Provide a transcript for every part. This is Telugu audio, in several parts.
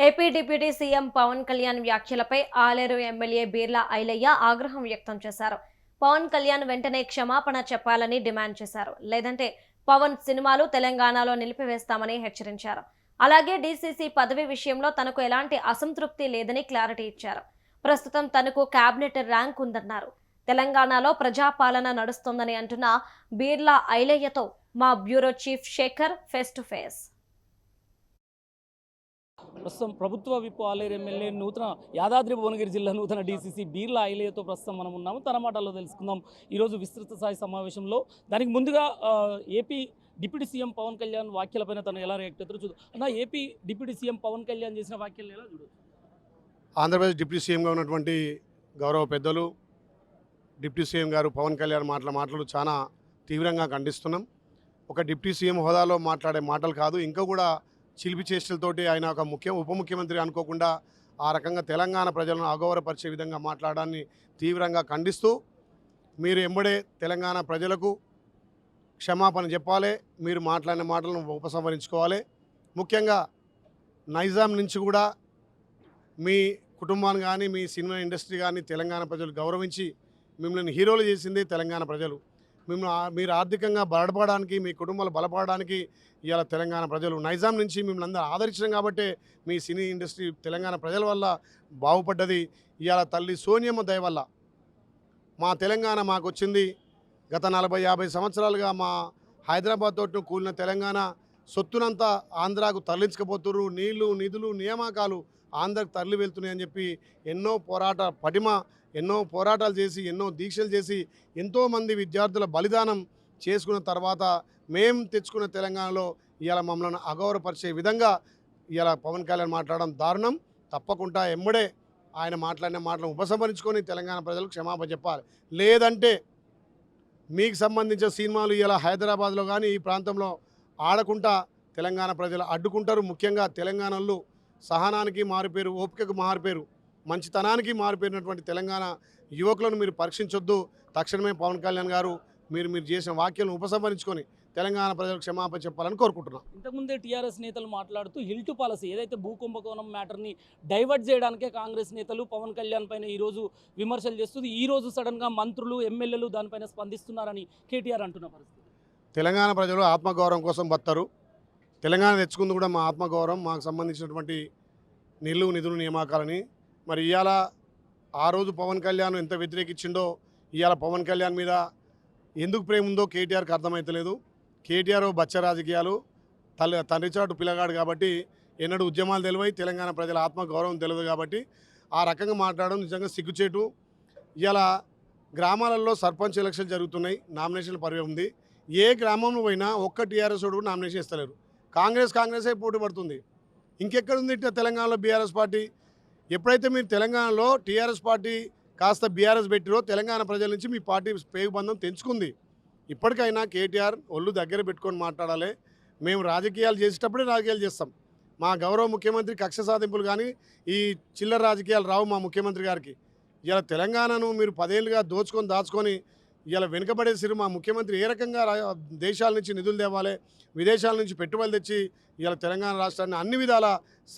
AP deputy CM Pawan Kalyan వ్యాఖ్యలపై ఆలేరు ఎమ్మెల్యే బీర్లా ఐలయ్య ఆగ్రహం వ్యక్తం చేశారు. పవన్ కళ్యాణ్ వెంటనే క్షమాపణ చెప్పాలని డిమాండ్ చేశారు. లేదంటే పవన్ సినిమాలు తెలంగాణలో నిలిపివేస్తామని హెచ్చరించారు. అలాగే డీసీసీ పదవి విషయంలో తనకు ఎలాంటి అసంతృప్తి లేదని క్లారిటీ ఇచ్చారు. ప్రస్తుతం తనకు కేబినెట్ ర్యాంక్ ఉందన్నారు. తెలంగాణలో ప్రజాపాలన నడుస్తోందని అంటున్న బీర్లా ఐలయ్యతో మా bureau chief Shekar face to face. ప్రస్తుతం ప్రభుత్వ విప్ ఆలేరు ఎమ్మెల్యే నూతన యాదాద్రి భువనగిరి జిల్లా నూతన డీసీసీ బీర్లా ఐలయ్యతో ప్రస్తుతం మనం ఉన్నాము. తన మాటల్లో తెలుసుకుందాం. ఈరోజు విస్తృత స్థాయి సమావేశంలో దానికి ముందుగా AP deputy CM Pawan Kalyan వ్యాఖ్యలపైన తను ఎలా రియాక్ట్ అవుతారో చూద్దాం. అన్న, AP deputy CM Pawan Kalyan చేసిన వ్యాఖ్యలు ఎలా చూడవచ్చు? ఆంధ్రప్రదేశ్ డిప్యూటీ సీఎంగా ఉన్నటువంటి గౌరవ పెద్దలు డిప్యూటీ సీఎం గారు పవన్ కళ్యాణ్ మాటలు చాలా తీవ్రంగా ఖండిస్తున్నాం. ఒక డిప్యూటీ సీఎం హోదాలో మాట్లాడే మాటలు కాదు, ఇంకా కూడా చిలిపి చేష్టలతోటి ఆయన ఒక ఉప ముఖ్యమంత్రి అనుకోకుండా ఆ రకంగా తెలంగాణ ప్రజలను అగౌరవపరిచే విధంగా మాట్లాడాన్ని తీవ్రంగా ఖండిస్తూ, మీరు ఎంబడే తెలంగాణ ప్రజలకు క్షమాపణ చెప్పాలి, మీరు మాట్లాడిన మాటలను ఉపసంహరించుకోవాలి. ముఖ్యంగా నైజాం నుంచి కూడా మీ కుటుంబాన్ని కానీ మీ సినిమా ఇండస్ట్రీ కానీ తెలంగాణ ప్రజలు గౌరవించి మిమ్మల్ని హీరోలు చేసిందే తెలంగాణ ప్రజలు. మీరు ఆర్థికంగా బలపడడానికి, మీ కుటుంబాలు బలపడడానికి ఇవాళ తెలంగాణ ప్రజలు నైజాం నుంచి మిమ్మల్ని అందరూ ఆదరించడం కాబట్టే మీ సినీ ఇండస్ట్రీ తెలంగాణ ప్రజల వల్ల బాగుపడ్డది. ఇవాళ తల్లి సోనియమ్మ దయ వల్ల మా తెలంగాణ మాకు వచ్చింది. గత 40-50 సంవత్సరాలుగా మా హైదరాబాద్ తోటి కూలిన తెలంగాణ సొత్తునంతా ఆంధ్రాకు తరలించకపోతున్నారు. నీళ్లు, నిధులు, నియామకాలు ఆంధ్రాకు తరలి వెళ్తున్నాయని చెప్పి ఎన్నో పోరాటాలు చేసి, ఎన్నో దీక్షలు చేసి, ఎంతోమంది విద్యార్థుల బలిదానం చేసుకున్న తర్వాత మేం తెచ్చుకున్న తెలంగాణలో ఇవాళ మమ్మల్ని అగౌరవపరిచే విధంగా ఇవాళ పవన్ కళ్యాణ్ మాట్లాడడం దారుణం. తప్పకుండా ఎంబడే ఆయన మాట్లాడిన మాటలను ఉపసంహరించుకొని తెలంగాణ ప్రజలకు క్షమాపణ చెప్పాలి. లేదంటే మీకు సంబంధించిన సినిమాలు ఇలా హైదరాబాద్లో కానీ ఈ ప్రాంతంలో ఆడకుండా తెలంగాణ ప్రజలు అడ్డుకుంటారు. ముఖ్యంగా తెలంగాణలో సహనానికి మారుపేరు, ఓపికకు మారుపేరు, మంచితనానికి మారిపోయినటువంటి తెలంగాణ యువకులను మీరు పరీక్షించొద్దు. తక్షణమే పవన్ కళ్యాణ్ గారు మీరు చేసిన వ్యాఖ్యలను ఉపసంహరించుకొని తెలంగాణ ప్రజలకు క్షమాపణ చెప్పాలని కోరుకుంటున్నాం. ఇంతకుముందే టీఆర్ఎస్ నేతలు మాట్లాడుతూ హిల్ టు పాలసీ ఏదైతే భూ కుంభకోణం మ్యాటర్ని డైవర్ట్ చేయడానికే కాంగ్రెస్ నేతలు పవన్ కళ్యాణ్ పైన ఈరోజు విమర్శలు చేస్తుంది. ఈరోజు సడన్గా మంత్రులు, ఎమ్మెల్యేలు దానిపైన స్పందిస్తున్నారని కేటీఆర్ అంటున్న పరిస్థితి. తెలంగాణ ప్రజలు ఆత్మగౌరవం కోసం బతారు. తెలంగాణ తెచ్చుకుంది కూడా మా ఆత్మగౌరవం, మాకు సంబంధించినటువంటి నిధులు నియామకాలని. మరి ఇవాళ ఆ రోజు పవన్ కళ్యాణ్ ఎంత వ్యతిరేకించిండో ఇవాళ పవన్ కళ్యాణ్ మీద ఎందుకు ప్రేమ ఉందో కేటీఆర్కి అర్థమవుతలేదు. కేటీఆర్ బచ్చ రాజకీయాలు, తండ్రి చాటు పిల్లగాడు కాబట్టి ఎన్నడూ ఉద్యమాలు తెలివై తెలంగాణ ప్రజల ఆత్మగౌరవం తెలియదు కాబట్టి ఆ రకంగా మాట్లాడడం నిజంగా సిగ్గుచేటు. ఇవాళ గ్రామాలలో సర్పంచ్ ఎలక్షన్ జరుగుతున్నాయి, నామినేషన్ల పరివే ఉంది. ఏ గ్రామంలో పోయినా ఒక్క టీఆర్ఎస్ వాడు నామినేషన్ ఇస్తలేరు. కాంగ్రెసే పోటీ పడుతుంది. ఇంకెక్కడుంది తెలంగాణలో బీఆర్ఎస్ పార్టీ? ఎప్పుడైతే మీరు తెలంగాణలో టీఆర్ఎస్ పార్టీ కాస్త బీఆర్ఎస్ పెట్టిరో తెలంగాణ ప్రజల నుంచి మీ పార్టీ పేగుబంధం తెంచుకుంది. ఇప్పటికైనా కేటీఆర్ ఒళ్ళు దగ్గర పెట్టుకొని మాట్లాడాలి. మేము రాజకీయాలు చేసేటప్పుడే రాజకీయాలు చేస్తాం. మా గౌరవ ముఖ్యమంత్రి కక్ష సాధింపులు కానీ ఈ చిల్లర రాజకీయాలు రావు మా ముఖ్యమంత్రి గారికి. ఇలా తెలంగాణను మీరు 10 ఏళ్ళుగా దాచుకొని ఇలా వెనుకబడేసిరు. మా ముఖ్యమంత్రి ఏ రకంగా దేశాల నుంచి నిధులు తేవాలి, విదేశాల నుంచి పెట్టుబడులు తెచ్చి ఇలా తెలంగాణ రాష్ట్రాన్ని అన్ని విధాల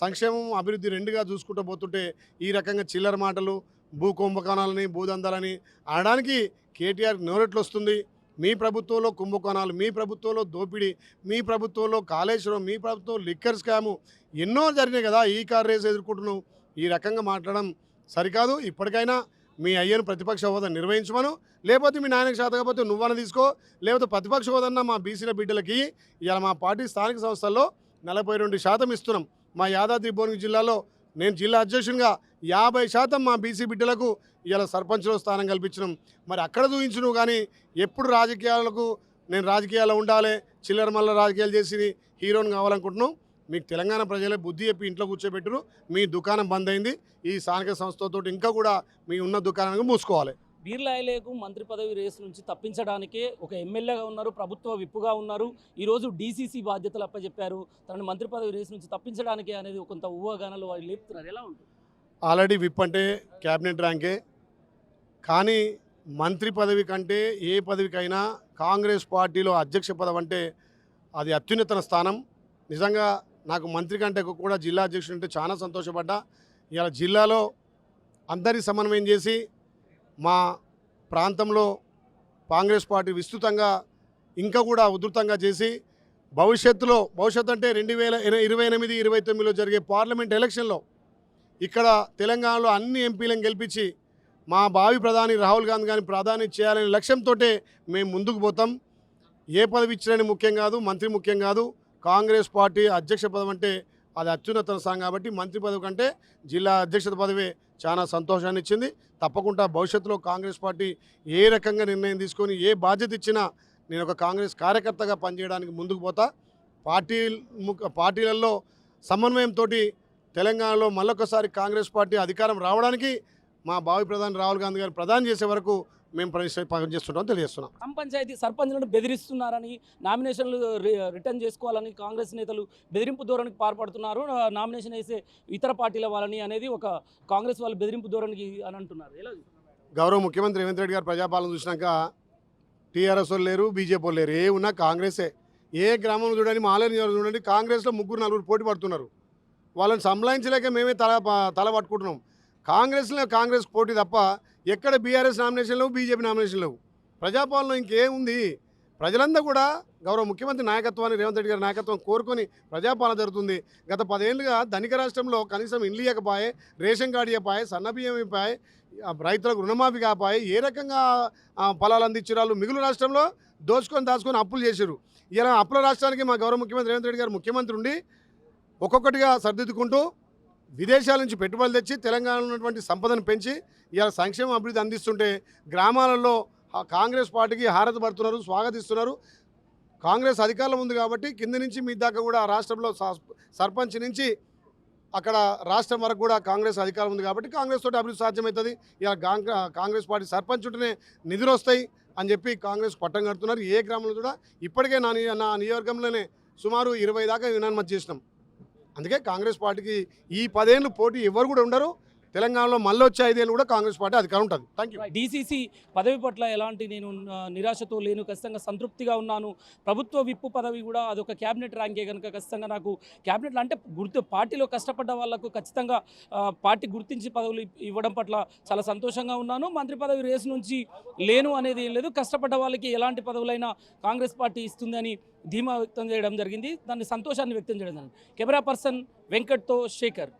సంక్షేమం, అభివృద్ధి రెండుగా చూసుకుంటూ పోతుంటే ఈ రకంగా చిల్లర మాటలు, భూ కుంభకోణాలని, భూదందాలని అనడానికి కేటీఆర్ నోరెట్లు వస్తుంది. మీ ప్రభుత్వంలో కుంభకోణాలు, మీ ప్రభుత్వంలో దోపిడీ, మీ ప్రభుత్వంలో కాళేశ్వరం, మీ ప్రభుత్వంలో లిక్కర్ స్కాము ఎన్నో జరిగినాయి కదా. ఈ కార్ రేస్ ఎదుర్కొంటున్నావు. ఈ రకంగా మాట్లాడడం సరికాదు. ఇప్పటికైనా మీ అయ్యను ప్రతిపక్ష హోదా నిర్వహించమను, లేకపోతే మీ నాయనకు శాత కాకపోతే నువ్వన్న తీసుకో, లేకపోతే ప్రతిపక్ష హోదన్న మా బీసీల బిడ్డలకి. ఇలా మా పార్టీ స్థానిక సంస్థల్లో 42% ఇస్తున్నాం. మా యాదాద్రి భువనగిరి జిల్లాలో నేను జిల్లా అధ్యక్షునిగా 50% మా బీసీ బిడ్డలకు ఇలా సర్పంచ్లో స్థానం కల్పించినాం. మరి అక్కడ చూపించను కానీ ఎప్పుడు నేను రాజకీయాల్లో ఉండాలి, చిల్లర మల్ల రాజకీయాలు చేసి హీరోని కావాలనుకుంటున్నాం. మీకు తెలంగాణ ప్రజలే బుద్ధి చెప్పి ఇంట్లో కూర్చోబెట్టరు. మీ దుకాణం బంద్ అయింది. ఈ స్థానిక సంస్థతో ఇంకా కూడా మీ ఉన్న దుకాణానికి మూసుకోవాలి. బీర్లా ఐలయ్యకు మంత్రి పదవి రేసు నుంచి తప్పించడానికే ఒక ఎమ్మెల్యేగా ఉన్నారు, ప్రభుత్వ విప్పుగా ఉన్నారు, ఈరోజు డీసీసీ బాధ్యతలు అప్పచెప్పారు. తనని మంత్రి పదవి రేసు నుంచి తప్పించడానికే అనేది కొంత ఊహాగానాలు వాళ్ళు లేపుతున్నారు. ఎలా ఉంటుంది? ఆల్రెడీ విప్ అంటే క్యాబినెట్ ర్యాంకే, కానీ మంత్రి పదవి కంటే ఏ పదవికైనా కాంగ్రెస్ పార్టీలో అధ్యక్ష పదవి అంటే అది అత్యున్నత స్థానం. నిజంగా నాకు మంత్రి కంటే కూడా జిల్లా అధ్యక్షుడు అంటే చాలా సంతోషపడ్డా. ఇలా జిల్లాలో అందరి సమన్వయం చేసి మా ప్రాంతంలో కాంగ్రెస్ పార్టీ విస్తృతంగా ఇంకా కూడా ఉధృతంగా చేసి భవిష్యత్తు అంటే 2028, 29లో జరిగే పార్లమెంట్ ఎలక్షన్లో ఇక్కడ తెలంగాణలో అన్ని ఎంపీలను గెలిపించి మా భావి ప్రధాని రాహుల్ గాంధీ గారిని ప్రధాని చేయాలనే లక్ష్యంతో మేము ముందుకు పోతాం. ఏ పదవి ఇచ్చినని ముఖ్యం కాదు, మంత్రి ముఖ్యం కాదు. కాంగ్రెస్ పార్టీ అధ్యక్ష పదవి అంటే అది అత్యున్నత స్థానం కాబట్టి మంత్రి పదవి కంటే జిల్లా అధ్యక్షత పదవే చాలా సంతోషాన్ని ఇచ్చింది. తప్పకుండా భవిష్యత్తులో కాంగ్రెస్ పార్టీ ఏ రకంగా నిర్ణయం తీసుకొని ఏ బాధ్యత ఇచ్చినా నేను ఒక కాంగ్రెస్ కార్యకర్తగా పనిచేయడానికి ముందుకు పోతా. పార్టీలలో సమన్వయంతో తెలంగాణలో మళ్ళొకసారి కాంగ్రెస్ పార్టీ అధికారం రావడానికి మా భావి ప్రధాని రాహుల్ గాంధీ గారు ప్రధాని చేసే వరకు మేము పనిచేస్తుంటామని తెలియజేస్తున్నాం. గ్రామ పంచాయతీ సర్పంచ్లను బెదిరిస్తున్నారని, నామినేషన్లు రిటర్న్ చేసుకోవాలని కాంగ్రెస్ నేతలు బెదిరింపు ధోరణికి పాల్పడుతున్నారు. నామినేషన్ వేసే ఇతర పార్టీల వాళ్ళని అనేది ఒక కాంగ్రెస్ వాళ్ళు బెదిరింపు ధోరణికి అని అంటున్నారు. ఎలా గౌరవ ముఖ్యమంత్రి రేవంత్ రెడ్డి గారు ప్రజాపాలన చూసినాక టీఆర్ఎస్ వాళ్ళు లేరు, బీజేపీ వాళ్ళు లేరు, ఏ ఉన్నా కాంగ్రెసే. ఏ గ్రామంలో చూడండి, మాలేరు చూడండి, కాంగ్రెస్లో 3-4 పోటీ పడుతున్నారు. వాళ్ళని సంలాయించలేక మేమే తల పట్టుకుంటున్నాం. కాంగ్రెస్ పోటీ తప్ప ఎక్కడ బీఆర్ఎస్ నామినేషన్ లేవు, బీజేపీ నామినేషన్ లేవు. ప్రజాపాలన ఇంకేముంది? ప్రజలందరూ కూడా గౌరవ ముఖ్యమంత్రి నాయకత్వాన్ని, రేవంత్ రెడ్డి గారి నాయకత్వం కోరుకొని ప్రజాపాలన జరుగుతుంది. గత 10 ఏళ్ళుగా ధనిక రాష్ట్రంలో కనీసం ఇండ్లు ఇవ్వకపోయే, రేషన్ కార్డు ఇవ్వపాయే, సన్నబియ్యం ఇవ్వపాయే, రైతులకు రుణమాఫీ కాపాయి, ఏ రకంగా ఫలాలు అందించారు. మిగులు రాష్ట్రంలో దాచుకొని అప్పులు చేశారు. ఇలా అప్పుల రాష్ట్రానికి మా గౌరవ ముఖ్యమంత్రి రేవంత్ రెడ్డి గారు ముఖ్యమంత్రి ఉండి ఒక్కొక్కటిగా సర్దిద్దుకుంటూ విదేశాల నుంచి పెట్టుబడులు తెచ్చి తెలంగాణలో ఉన్నటువంటి సంపదను పెంచి ఇలా సంక్షేమ అభివృద్ధి అందిస్తుంటే గ్రామాలలో కాంగ్రెస్ పార్టీకి హారతి పడుతున్నారు, స్వాగతిస్తున్నారు. కాంగ్రెస్ అధికారంలో ఉంది కాబట్టి కింద నుంచి మీ దాకా కూడా రాష్ట్రంలో సర్పంచ్ నుంచి అక్కడ రాష్ట్రం వరకు కూడా కాంగ్రెస్ అధికారం ఉంది కాబట్టి కాంగ్రెస్ తోటి అభివృద్ధి సాధ్యమవుతుంది. ఇలా కాంగ్రెస్ పార్టీ సర్పంచ్ ఉంటేనే నిధులు వస్తాయి అని చెప్పి కాంగ్రెస్ పట్టం కడుతున్నారు. ఏ గ్రామంలో కూడా ఇప్పటికే నా నియోజకవర్గంలోనే సుమారు 20 దాకా యునానిమస్ చేసినాం. అందుకే కాంగ్రెస్ పార్టీకి ఈ 10 ఏళ్ళు పోటీ ఎవరు కూడా ఉండరు. తెలంగాణలో మళ్ళీ వచ్చే 5 ఏళ్ళు కూడా కాంగ్రెస్ పార్టీ అధికారం ఉంటుంది. Thank you. డీసీసీ పదవి పట్ల ఎలాంటి నేను నిరాశతో లేను, ఖచ్చితంగా సంతృప్తిగా ఉన్నాను. ప్రభుత్వ విప్పు పదవి కూడా అదొక క్యాబినెట్ ర్యాంకే కనుక ఖచ్చితంగా నాకు క్యాబినెట్లో అంటే పార్టీలో కష్టపడ్డ వాళ్ళకు ఖచ్చితంగా పార్టీ గుర్తించి పదవులు ఇవ్వడం పట్ల చాలా సంతోషంగా ఉన్నాను. మంత్రి పదవి రేసు నుంచి లేను అనేది ఏం లేదు. కష్టపడ్డ వాళ్ళకి ఎలాంటి పదవులైనా కాంగ్రెస్ పార్టీ ఇస్తుందని ధీమా వ్యక్తం చేయడం జరిగింది. దాన్ని సంతోషాన్ని వ్యక్తం చేయడం జరిగింది. కెమెరా పర్సన్ వెంకట్తో శేఖర్.